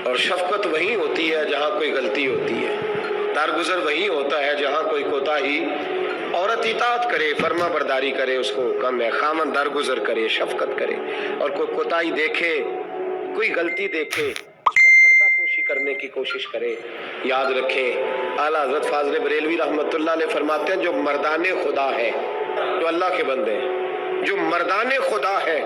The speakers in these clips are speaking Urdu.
اور شفقت وہیں ہوتی ہے جہاں کوئی غلطی ہوتی ہے، درگزر وہیں ہوتا ہے جہاں کوئی کوتاہی۔ عورت اطاعت کرے، فرما برداری کرے، اس کو حکم ہے، خامن درگزر کرے، شفقت کرے، اور کوئی کوتاہی دیکھے، کوئی غلطی دیکھے اس پر پردہ پوشی کرنے کی کوشش کرے۔ یاد رکھیں اعلیٰ حضرت فاضل بریلوی رحمۃ اللہ علیہ فرماتے ہیں جو مردان خدا ہے، جو اللہ کے بندے ہیں، جو مردان خدا ہے،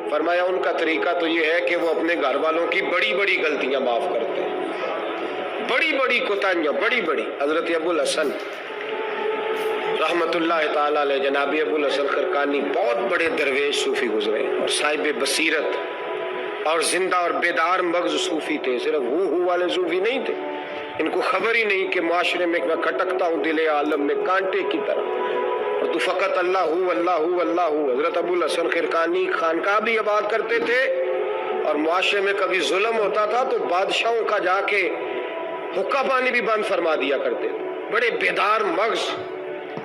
فرمایا ان کا طریقہ تو یہ ہے کہ وہ اپنے گھر والوں کی بڑی بڑی غلطیاں معاف کرتے ہیں، بڑی بڑی کوتاہیاں، بڑی بڑی۔ حضرت ابو الحسن رحمۃ اللہ تعالیٰ علیہ، جناب ابو الحسن خرقانی بہت بڑے درویش صوفی گزرے اور صاحب بصیرت اور زندہ اور بیدار مغز صوفی تھے، صرف ہو والے صوفی نہیں تھے۔ ان کو خبر ہی نہیں کہ معاشرے میں میں کھٹکتا ہوں دل عالم میں کانٹے کی طرح، اور تو فقط اللہ ہو اللہ ہو اللہ ہو۔ حضرت ابو الحسن خرقانی خانقاہ بھی آباد کرتے تھے، اور معاشرے میں کبھی ظلم ہوتا تھا تو بادشاہوں کا جا کے حقہ پانی بھی بند فرما دیا کرتے تھے۔ بڑے بیدار مغز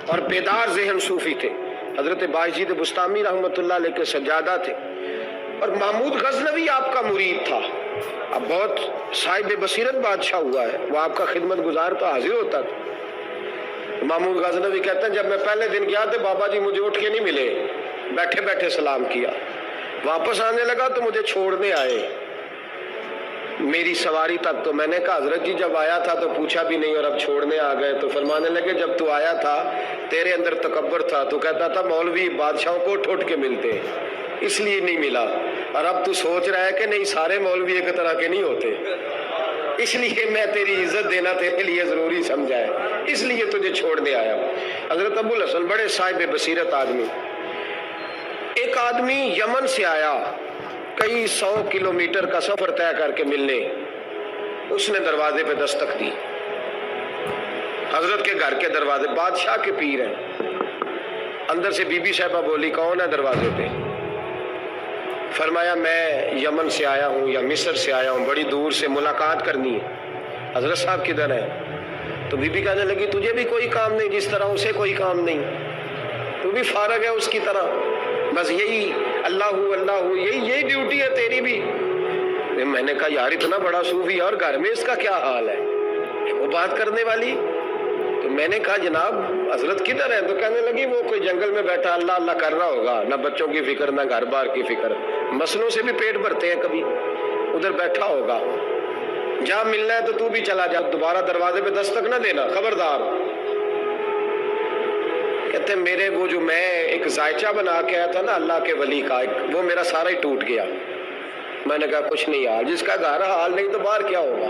اور بیدار ذہن صوفی تھے۔ حضرت باجید بستامی رحمۃ اللہ علیہ کے سجادہ تھے، اور محمود غزنوی آپ کا مرید تھا، اب بہت صاحب بصیرت بادشاہ ہوا ہے، وہ آپ کا خدمت گزار تو حاضر ہوتا تھا۔ محمود غزنوی کہتے ہیں جب میں پہلے دن گیا تو بابا جی مجھے اٹھ کے نہیں ملے، بیٹھے بیٹھے سلام کیا، واپس آنے لگا تو مجھے چھوڑنے آئے میری سواری تک، تو میں نے کہا حضرت جی جب آیا تھا تو پوچھا بھی نہیں اور اب چھوڑنے آ گئے؟ تو فرمانے لگے جب تو آیا تھا تیرے اندر تکبر تھا، تو کہتا تھا مولوی بادشاہوں کو اٹھ اٹھ کے ملتے اس لیے نہیں ملا، اور اب تو سوچ رہا ہے کہ نہیں سارے مولوی ایک طرح کے نہیں ہوتے، اس لیے میں تیری عزت دینا تیرے لیے ضروری سمجھا ہے، اس لیے تجھے چھوڑنے آیا۔ حضرت ابو الحسن بڑے صاحب بصیرت آدمی۔ ایک آدمی یمن سے آیا کئی 100 کلومیٹر کا سفر طے کر کے ملنے، اس نے دروازے پہ دستک دی، حضرت کے گھر کے دروازے، بادشاہ کے پیر ہیں۔ اندر سے بی بی صاحبہ بولی کون ہے دروازے پہ؟ فرمایا میں یمن سے آیا ہوں یا مصر سے آیا ہوں، بڑی دور سے ملاقات کرنی ہے۔ حضرت صاحب کدھر ہیں؟ تو بی بی کہنے لگی تجھے بھی کوئی کام نہیں جس طرح اسے کوئی کام نہیں، تو بھی فارغ ہے اس کی طرح، بس یہی اللہ ہو اللہ ہو، یہی ڈیوٹی ہے تیری بھی۔ میں نے کہا یار اتنا بڑا صوفی اور گھر میں اس کا کیا حال ہے، وہ بات کرنے والی؟ تو میں نے کہا جناب حضرت کدھر ہے؟ تو کہنے لگی وہ کوئی جنگل میں بیٹھا اللہ اللہ کر رہا ہوگا، نہ بچوں کی فکر نہ گھر بار کی فکر، مسئلوں سے بھی پیٹ بھرتے ہیں کبھی، ادھر بیٹھا ہوگا، جہاں ملنا ہے تو تو بھی چلا جا، دوبارہ دروازے پہ دستک نہ دینا، خبردار۔ کہتے ہیں میرے وہ جو میں ایک ذائچہ بنا کے آیا تھا نا اللہ کے ولی کا، وہ میرا سارا ہی ٹوٹ گیا۔ میں نے کہا کچھ نہیں حال، جس کا گھر حال نہیں تو باہر کیا ہوگا،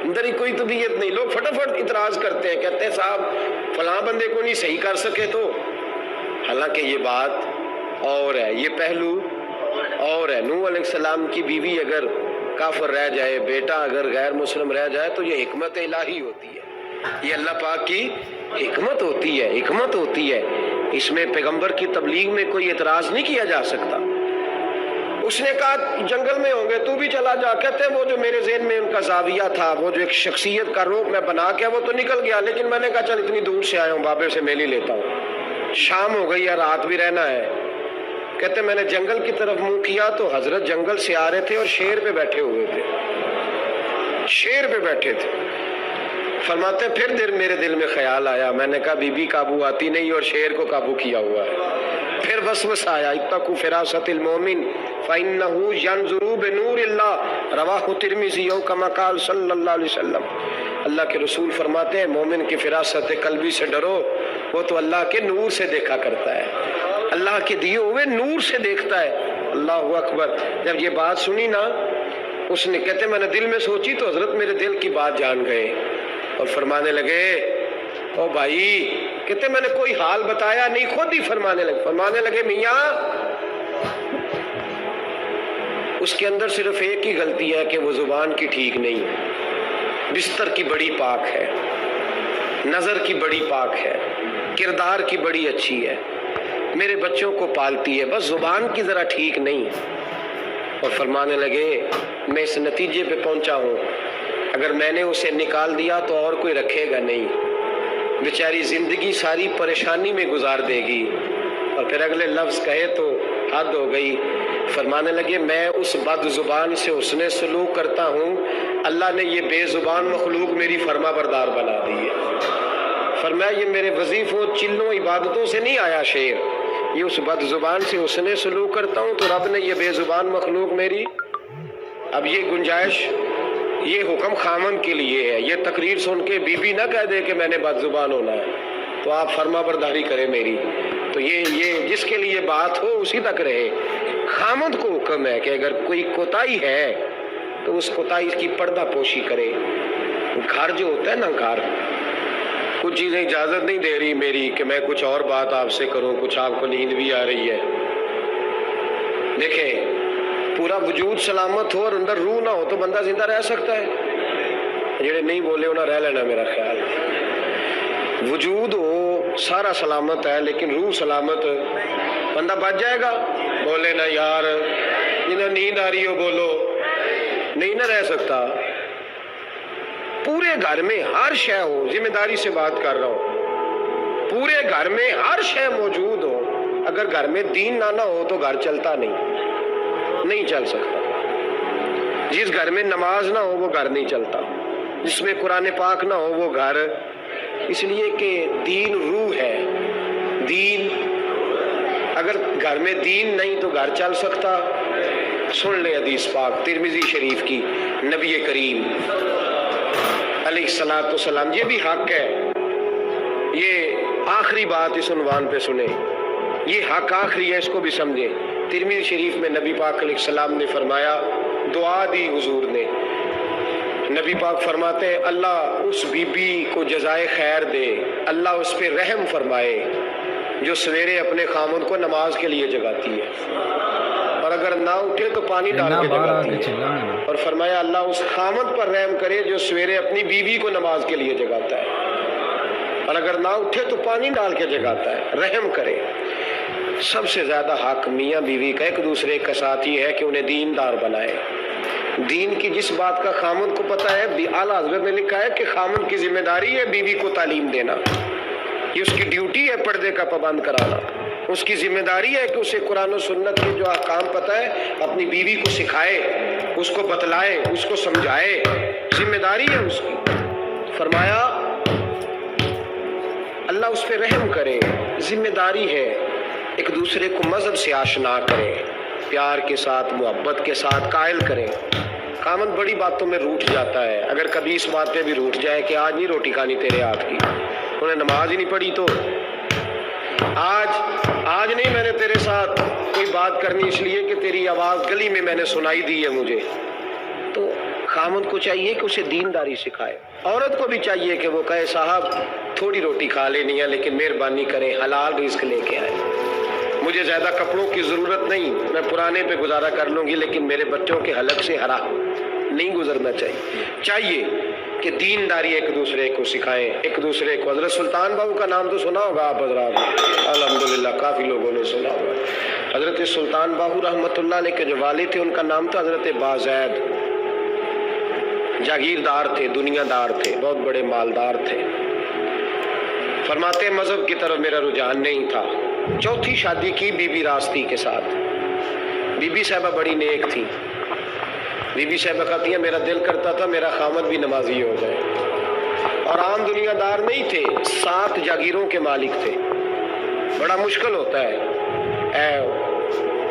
اندر ہی کوئی طبیعت نہیں۔ لوگ فٹافٹ اعتراض کرتے ہیں، کہتے ہیں صاحب فلاں بندے کو نہیں صحیح کر سکے تو، حالانکہ یہ بات اور ہے، یہ پہلو اور ہے۔ نوح علیہ السلام کی بیوی اگر کافر رہ جائے، بیٹا اگر غیر مسلم رہ جائے تو یہ حکمت الہی ہوتی ہے، یہ اللہ پاک کی حکمت ہوتی ہے، حکمت ہوتی ہے، اس میں پیغمبر کی تبلیغ میں کوئی اعتراض نہیں کیا جا سکتا۔ اس نے کہا جنگل میں ہوں گے تو بھی چلا جا۔ کہتے ہیں وہ جو میرے ذہن میں ان کا زاویہ تھا، وہ جو ایک شخصیت کا روپ میں بنا کے وہ تو نکل گیا، لیکن میں نے کہا چل اتنی دور سے آیا ہوں بابے سے میل ہی لیتا ہوں، شام ہو گئی ہے رات بھی رہنا ہے۔ کہتے میں نے جنگل کی طرف منہ کیا تو حضرت جنگل سے آ رہے تھے اور شیر پہ بیٹھے ہوئے تھے، شیر پہ بیٹھے تھے۔ فرماتے ہیں پھر میرے دل میں خیال آیا، میں نے کہا بی بی قابو آتی نہیں اور شیر کو قابو کیا ہوا ہے۔ پھر وسوسہ آیا اتقوا فراست المومن فإنه ينظر بنور اللہ، رواہ ترمذی او کما قال صلی اللہ علیہ وسلم۔ اللہ کے رسول فرماتے ہیں مومن کی فراست قلبی سے ڈرو، وہ تو اللہ کے نور سے دیکھا کرتا ہے، اللہ کے دیے ہوئے نور سے دیکھتا ہے۔ اللہ اکبر۔ جب یہ بات سنی نا اس نے، کہتے میں نے دل میں سوچی تو حضرت میرے دل کی بات جان گئے اور فرمانے لگے او بھائی، کہتے میں نے کوئی حال بتایا نہیں، خود ہی فرمانے لگے میاں اس کے اندر صرف ایک ہی غلطی ہے کہ وہ زبان کی ٹھیک نہیں، بستر کی بڑی پاک ہے، نظر کی بڑی پاک ہے، کردار کی بڑی اچھی ہے، میرے بچوں کو پالتی ہے، بس زبان کی ذرا ٹھیک نہیں۔ اور فرمانے لگے میں اس نتیجے پہ پہنچا ہوں اگر میں نے اسے نکال دیا تو اور کوئی رکھے گا نہیں، بیچاری زندگی ساری پریشانی میں گزار دے گی، اور پھر اگلے لفظ کہے تو حد ہو گئی، فرمانے لگے میں اس بد زبان سے حسن سلوک کرتا ہوں، اللہ نے یہ بے زبان مخلوق میری فرما بردار بنا دی ہے۔ فرمایا یہ میرے وظیفوں چلوں عبادتوں سے نہیں آیا شعر، یہ اس بد زبان سے حسن سلوک کرتا ہوں تو رب نے یہ بے زبان مخلوق میری، اب یہ گنجائش، یہ حکم خامن کے لیے ہے، یہ تقریر سن کے بی بی نہ کہہ دے کہ میں نے بد زبان ہونا ہے، تو آپ فرما برداری کریں میری، تو یہ جس کے لیے بات ہو اسی تک رہے۔ خامد کو حکم ہے کہ اگر کوئی کوتاہی ہے تو اس کوتاہی کی پردہ پوشی کرے۔ گھر جو ہوتا ہے نا، گھر کچھ چیزیں اجازت نہیں دے رہی میری کہ میں کچھ اور بات آپ سے کروں، کچھ آپ کو نیند بھی آ رہی ہے۔ دیکھیں پورا وجود سلامت ہو اور اندر روح نہ ہو تو بندہ زندہ رہ سکتا ہے؟ جڑے نہیں بولے انہیں رہ لینا میرا خیال۔ وجود ہو سارا سلامت ہے لیکن روح سلامت، بندہ بچ جائے گا؟ بولے نا یار، جنہیں نیند آ رہی ہو بولو، نہیں نہ رہ سکتا۔ پورے گھر میں ہر شے ہو، ذمہ داری سے بات کر رہا ہوں، پورے گھر میں ہر شے موجود ہو، اگر گھر میں دین نہ ہو تو گھر چلتا نہیں چل سکتا۔ جس گھر میں نماز نہ ہو وہ گھر نہیں چلتا، جس میں قرآن پاک نہ ہو وہ گھر، اس لیے کہ دین روح ہے۔ دین اگر گھر میں دین نہیں تو گھر چل سکتا؟ سن لے حدیث پاک ترمذی شریف کی، نبی کریم علیہ الصلوۃ والسلام، یہ بھی حق ہے، یہ آخری بات اس عنوان پہ سنیں، یہ حق آخری ہے، اس کو بھی سمجھیں۔ ترمذی شریف میں نبی پاک علیہ السلام نے فرمایا، دعا دی حضور نے، نبی پاک فرماتے ہیں اللہ اس بی بی کو جزائے خیر دے، اللہ اس پہ رحم فرمائے جو سویرے اپنے خامن کو نماز کے لیے جگاتی ہے اور اگر نہ اٹھے تو پانی ڈال کے جگاتی ہے، اور فرمایا اللہ اس خامن پر رحم کرے جو سویرے اپنی بیوی کو نماز کے لیے جگاتا ہے اور اگر نہ اٹھے تو پانی ڈال کے جگاتا ہے، رحم کرے۔ سب سے زیادہ حق میاں بیوی کا ایک دوسرے کے ساتھ یہ ہے کہ انہیں دیندار بنائے۔ دین کی جس بات کا خامن کو پتہ ہے، اعلیٰ حضرت نے لکھا ہے کہ خامن کی ذمہ داری ہے بیوی کو تعلیم دینا، یہ اس کی ڈیوٹی ہے پردے کا پابند کرانا، اس کی ذمہ داری ہے کہ اسے قرآن و سنت کے جو احکام پتہ ہے اپنی بیوی کو سکھائے، اس کو بتلائے، اس کو سمجھائے، ذمہ داری ہے اس کی۔ فرمایا اللہ اس پہ رحم کرے، ذمہ داری ہے، ایک دوسرے کو مذہب سے آشنا کرے، پیار کے ساتھ محبت کے ساتھ قائل کرے۔ خامن بڑی باتوں میں روٹھ جاتا ہے، اگر کبھی اس بات پہ بھی روٹھ جائے کہ آج نہیں روٹی کھانی تیرے ہاتھ کی، انہیں نماز ہی نہیں پڑھی تو آج نہیں میں نے تیرے ساتھ کوئی بات کرنی اس لیے کہ تیری آواز گلی میں نے سنائی دی ہے مجھے، تو خامن کو چاہیے کہ اسے دینداری سکھائے۔ عورت کو بھی چاہیے کہ وہ کہے صاحب تھوڑی روٹی کھا لینی ہے لیکن مہربانی کریں حلال رزق لے کے آئے، مجھے زیادہ کپڑوں کی ضرورت نہیں، میں پرانے پہ گزارا کر لوں گی لیکن میرے بچوں کے حلق سے ہرا نہیں گزرنا چاہیے کہ دینداری ایک دوسرے کو سکھائیں، ایک دوسرے کو۔ حضرت سلطان باہو کا نام تو سنا ہوگا آپ حضرات، الحمدللہ کافی لوگوں نے سنا ہوگا۔ حضرت سلطان باہو رحمۃ اللہ علیہ کے جو والد تھے ان کا نام تھا حضرت بازید، جاگیردار تھے، دنیا دار تھے، بہت بڑے مالدار تھے۔ فرماتے مذہب کی طرف میرا رجحان نہیں تھا۔ چوتھی شادی کی بی بی راستی کے ساتھ، بی بی صاحبہ بڑی نیک تھی، بی بی صاحبہ کہتی ہیں میرا دل کرتا تھا میرا خامد بھی نمازی ہو جائے، اور عام دنیا دار نہیں تھے، 7 جاگیروں کے مالک تھے۔ بڑا مشکل ہوتا ہے،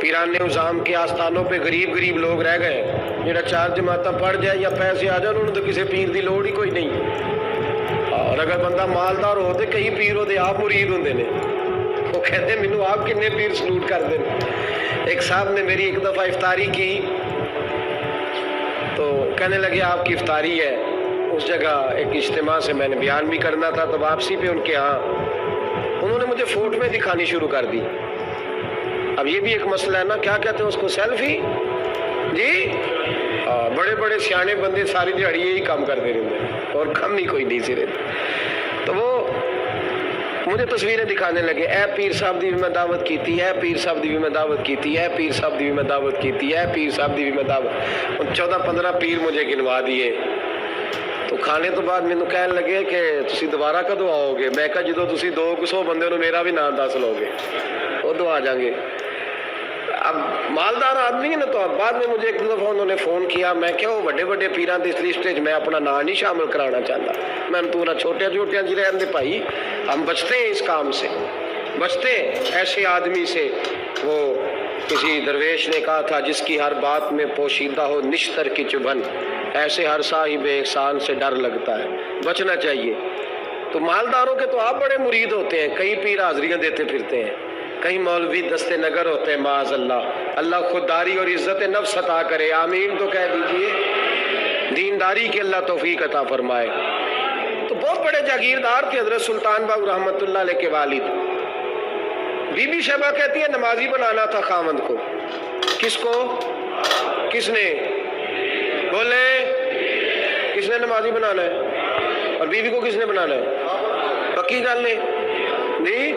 پیران نظام کے آستانوں پہ غریب لوگ رہ گئے، جڑا 4 جماعتیں پڑھ جائے یا پیسے آ جائے انہوں نے تو کسی پیر دی لوڑ ہی کوئی نہیں، اور اگر بندہ مالدار ہو تو کئی پیر ہوتے آپ مرید ہوندے نے، وہ کہتے ہیں مینوں آپ کنے پیر سلوٹ کر دیں۔ ایک صاحب نے میری ایک دفعہ افطاری کی تو کہنے لگے آپ کی افطاری ہے، اس جگہ ایک اجتماع سے میں نے بیان بھی کرنا تھا تو واپسی پہ ان کے ہاں انہوں نے مجھے فوٹو میں دکھانی شروع کر دی۔ اب یہ بھی ایک مسئلہ ہے نا، کیا کہتے ہیں اس کو، سیلفی جی، بڑے بڑے سیانے بندے ساری دیہڑی یہی کام کرتے رہتے اور کم ہی کوئی نہیں سرے، تو وہ مجھے تصویریں دکھانے لگے، اے پیر صاحب دی بھی میں دعوت کیتی ہے، پیر صاحب دی بھی میں دعوت کیتی ہے، پیر صاحب دی بھی میں دعوت کیتی ہے، پیر صاحب دی بھی میں دعوت، 14-15 پیر مجھے گنوا دیے۔ تو کھانے تو بعد مینوں کہنے لگے کہ تسی دوبارہ کدوں آؤ گے؟ میں کہا جدوں تسی 200 بندے نوں میرا بھی نام دس لو گے ادوں آ جاؤں گے۔ اب مالدار آدمی ہے نا، تو اب بعد میں مجھے ایک دفعہ انہوں نے فون کیا، میں کیا وہ بڑے بڑے پیران دی اس لسٹ میں اپنا نام نہیں شامل کرانا چاہتا، میں نے تو نہ چھوٹے چھوٹے جی رہن دے بھائی، ہم بچتے ہیں اس کام سے، بچتے ہیں ایسے آدمی سے۔ وہ کسی درویش نے کہا تھا، جس کی ہر بات میں پوشیدہ ہو نشتر کی چبھن، ایسے ہر صاحب احسان سے ڈر لگتا ہے، بچنا چاہیے۔ تو مالداروں کے تو آپ بڑے مرید ہوتے ہیں، کئی پیر حاضریاں دیتے پھرتے ہیں، کئی مولوی دستے نگر ہوتے ہیں، معاذ اللہ، اللہ خودداری اور عزت نفس عطا کرے، آمین تو کہہ دیجئے، دینداری کی اللہ توفیق عطا فرمائے۔ تو بہت بڑے جاگیردار تھے حضرت سلطان باہو رحمۃ اللہ علیہ کے والد۔ بی بی شیبہ کہتی ہے نمازی بنانا تھا خاوند کو۔ کس کو؟ کس نے؟ بولے کس نے نمازی بنانا ہے؟ اور بیوی کو کس نے بنانا ہے؟ پکی گل نے جی؟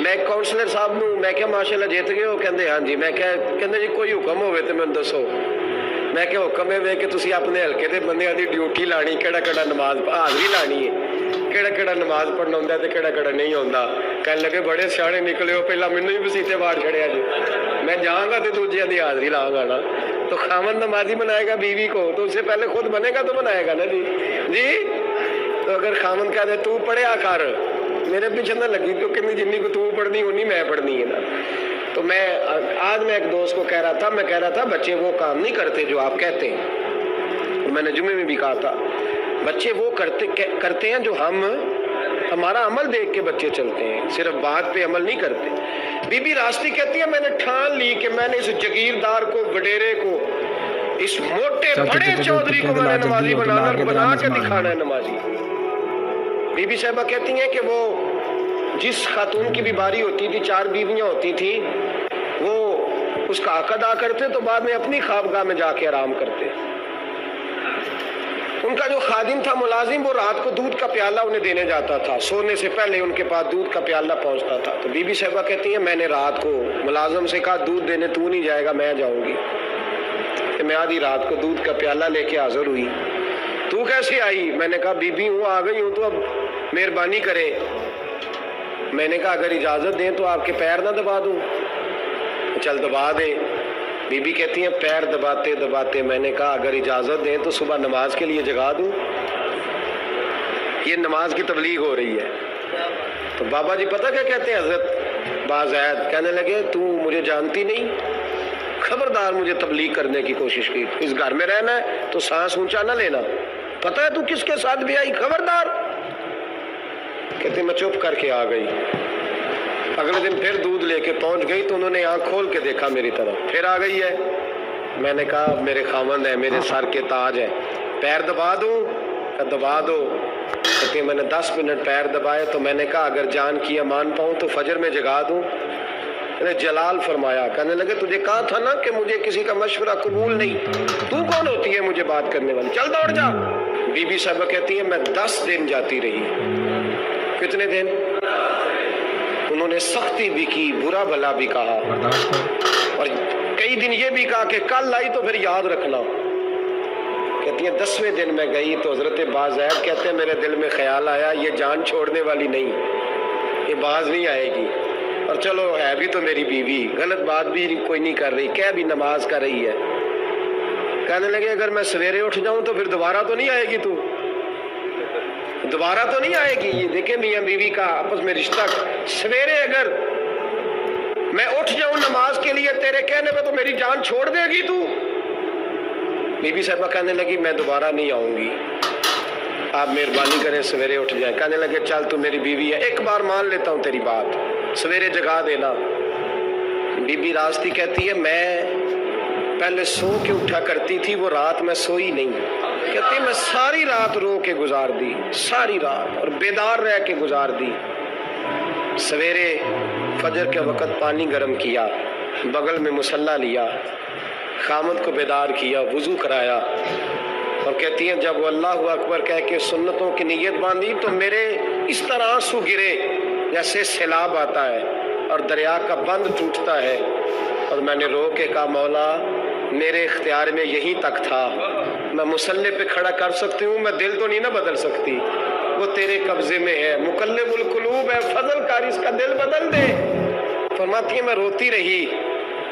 میں کونسلر صاحب نو میں کیا ماشاءاللہ جیت گئے ہو؟ کہندے ہاں جی۔ میں کہندے جی کوئی حکم ہوئے تو میں دسو۔ میں کہ حکم ہے کہ تسی اپنے ہلکے دے بندیاں دی ڈیوٹی لانی، کیڑا کیڑا نماز حاضری لانی ہے، کیڑا کیڑا نماز پڑھنا ہوندا تے کیڑا کیڑا نہیں ہوندا۔ کہنے لگے بڑے سیانے نکلے ہو، پہلا مینوں ہی مسیتے واڑ چھڑیا جی، میں جاؤں گا تے دوجیاں دی حاضری لاؤں گا نا۔ تو خاوند نمازی بنائے گا بیوی کو تو اس سے پہلے خود بنے گا تو بنائے گا نا جی۔ جی تو اگر خاوند کہہ دے تو پڑھیا کر، میرے پیچھے نہ لگی، تو کتنی جنی کو تو پڑھنی ہونی میں پڑھنی ہے نا۔ تو میں آج میں ایک دوست کو کہہ رہا تھا بچے وہ کام نہیں کرتے جو آپ کہتے ہیں۔ میں نے جمعے میں بھی کہا تھا بچے وہ کرتے ہیں جو ہمارا عمل دیکھ کے بچے چلتے ہیں، صرف بات پہ عمل نہیں کرتے۔ بی بی راستی کہتی ہے میں نے ٹھان لی کہ میں نے اس جگیردار کو، وڈیرے کو، اس موٹے بڑے چودھری کو میں نے نمازی بنا کے دکھانا ہے نمازی۔ بی بی صاحبہ کہتی ہیں کہ وہ جس خاتون کی بھی باری ہوتی تھی، 4 بیویاں ہوتی تھی، وہ اس کا حق ادا کرتے تو بعد میں اپنی خوابگاہ میں جا کے آرام کرتے۔ ان کا جو خادم تھا ملازم، وہ رات کو دودھ کا پیالہ انہیں دینے جاتا تھا، سونے سے پہلے ان کے پاس دودھ کا پیالہ پہنچتا تھا۔ تو بی بی صاحبہ کہتی ہیں میں نے رات کو ملازم سے کہا دودھ دینے تو نہیں جائے گا، میں جاؤں گی۔ کہ میں آدھی رات کو دودھ کا پیالہ لے کے حاضر ہوئی۔ تو کیسے آئی؟ میں نے کہا بی بی ہوں، آ گئی ہوں، تو اب مہربانی کریں۔ میں نے کہا اگر اجازت دیں تو آپ کے پیر نہ دبا دوں؟ چل دبا دیں۔ بی بی کہتی ہیں پیر دباتے دباتے میں نے کہا اگر اجازت دیں تو صبح نماز کے لیے جگا دوں؟ یہ نماز کی تبلیغ ہو رہی ہے۔ تو بابا جی پتہ کیا کہتے ہیں حضرت بازید؟ کہنے لگے تو مجھے جانتی نہیں، خبردار مجھے تبلیغ کرنے کی کوشش کی، اس گھر میں رہنا ہے تو سانس اونچا نہ لینا، پتہ ہے تو کس کے ساتھ بھی آئی، خبردار۔ کہتے میں چپ کر کے آ گئی۔ اگلے دن پھر دودھ لے کے پہنچ گئی تو انہوں نے آنکھ کھول کے دیکھا میری طرف، پھر آ گئی ہے۔ میں نے کہا میرے خاوند ہے، میرے سر کے تاج ہے، پیر دبا دوں؟ کہ دبا دو۔ کہتے میں نے 10 منٹ پیر دبائے تو میں نے کہا اگر جان کی امان پاؤں تو فجر میں جگا دوں؟ میں نے جلال فرمایا۔ کہنے لگے تجھے کہا تھا نا کہ مجھے کسی کا مشورہ قبول نہیں، تو کون ہوتی ہے مجھے بات کرنے والی، چل دوڑ جا۔ بی بی صاحبہ کہتی ہے میں 10 دن جاتی رہی۔ کتنے دن؟ انہوں نے سختی بھی کی، برا بھلا بھی کہا، اور کئی دن یہ بھی کہا کہ کل آئی تو پھر یاد رکھنا۔ کہتی ہیں 10ویں دن میں گئی تو حضرت بازید کہتے ہیں میرے دل میں خیال آیا یہ جان چھوڑنے والی نہیں، یہ باز نہیں آئے گی، اور چلو ہے بھی تو میری بیوی، غلط بات بھی کوئی نہیں کر رہی، کہہ بھی نماز کر رہی ہے۔ کہنے لگے اگر میں سویرے اٹھ جاؤں تو پھر دوبارہ تو نہیں آئے گی، تو دوبارہ تو نہیں آئے گی۔ یہ دیکھیں میاں بیوی کا آپس میں رشتہ، سویرے اگر میں اٹھ جاؤں نماز کے لیے تیرے کہنے پہ تو میری جان چھوڑ دے گی تو؟ بی بی صاحبہ کہنے لگی میں دوبارہ نہیں آؤں گی، آپ مہربانی کریں سویرے اٹھ جائیں۔ کہنے لگے چل تو میری بیوی ہے، ایک بار مان لیتا ہوں تیری بات، سویرے جگا دینا۔ بی بی راستی کہتی ہے میں پہلے سو کے اٹھا کرتی تھی، وہ رات میں سوئی نہیں، کہتی میں ساری رات رو کے گزار دی، ساری رات، اور بیدار رہ کے گزار دی۔ سویرے فجر کے وقت پانی گرم کیا، بغل میں مصلی لیا، خامد کو بیدار کیا، وضو کرایا، اور کہتی ہیں جب وہ اللہ اکبر کہہ کے سنتوں کی نیت باندھی تو میرے اس طرح آنسو گرے جیسے سیلاب آتا ہے اور دریا کا بند ٹوٹتا ہے، اور میں نے رو کے کہا مولا میرے اختیار میں یہیں تک تھا، میں مصلی پہ کھڑا کر سکتی ہوں، میں دل تو نہیں نہ بدل سکتی، وہ تیرے قبضے میں ہے، مقلب القلوب ہے، فضل کر اس کا دل بدل دے۔ فرماتی ہے میں روتی رہی،